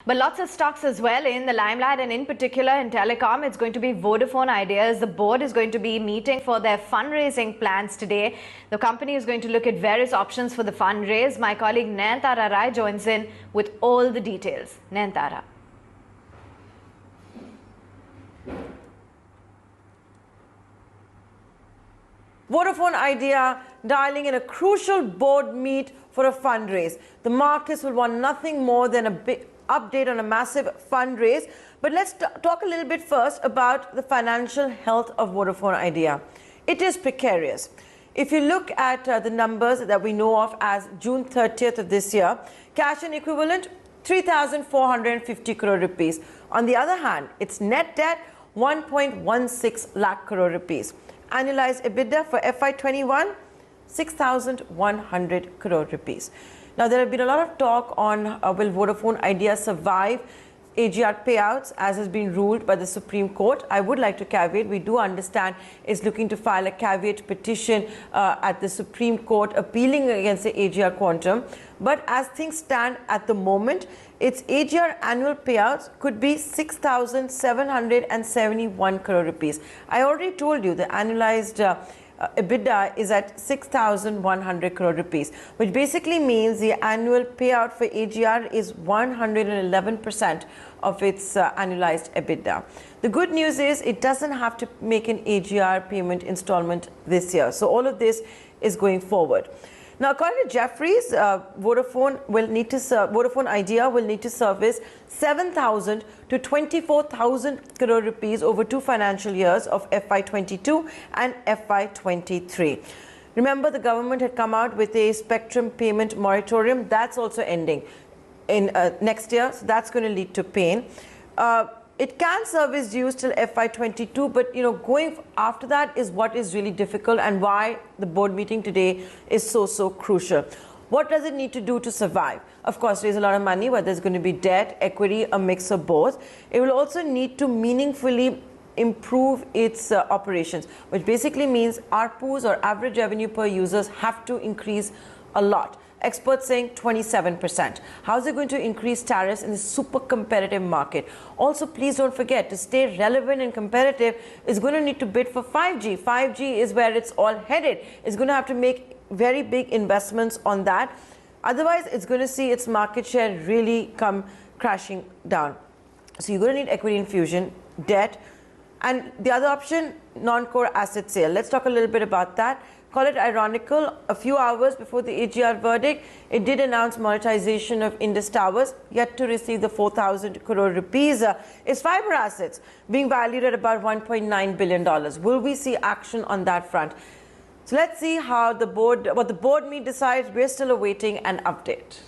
But lots of stocks as well in the limelight, and in particular in telecom, it's going to be Vodafone Idea. The board is going to be meeting for their fundraising plans today. The company is going to look at various options for the fundraise. My colleague Nayantara Rai joins in with all the details. Nayantara. Vodafone Idea dialing in a crucial board meet for a fundraise. The markets will want nothing more than a big update on a massive fundraise. But let's talk a little bit first about the financial health of Vodafone Idea. It is precarious. If you look at the numbers that we know of as June 30th of this year, cash and equivalent 3,450 crore rupees. On the other hand, its net debt 1.16 lakh crore rupees. Annualized EBITDA for FY21, 6,100 crore rupees. Now, there have been a lot of talk on will Vodafone Idea survive AGR payouts as has been ruled by the Supreme Court. I would like to caveat, we do understand is looking to file a caveat petition at the Supreme Court appealing against the AGR quantum. But as things stand at the moment, its AGR annual payouts could be 6,771 crore rupees. I already told you the annualized EBITDA is at 6,100 crore rupees, which basically means the annual payout for AGR is 111% of its annualized EBITDA. The good news is it doesn't have to make an AGR payment installment this year. So all of this is going forward. Now, according to Jefferies, Vodafone Idea will need to service 7,000 to 24,000 crore rupees over 2 financial years of FY22 and FY23. Remember, the government had come out with a spectrum payment moratorium. That's also ending in next year, so that's going to lead to pain. It can service dues till FY22, but going after that is what is really difficult and why the board meeting today is so crucial. What does it need to do to survive? Of course, raise a lot of money, whether it's going to be debt, equity, a mix of both. It will also need to meaningfully improve its operations, which basically means ARPUs or average revenue per users have to increase a lot. Experts saying 27%. How is it going to increase tariffs in this super competitive market? Also, please don't forget, to stay relevant and competitive is going to need to bid for 5G. 5G is where it's all headed. It's going to have to make very big investments on that. Otherwise, it's going to see its market share really come crashing down. So you're going to need equity infusion, debt, and the other option, non-core asset sale. Let's talk a little bit about that. Call it ironical, a few hours before the AGR verdict, it did announce monetization of Indus Towers, yet to receive the 4,000 crore rupees. Its fiber assets being valued at about $1.9 billion. Will we see action on that front? So let's see how what the board meet decides. We're still awaiting an update.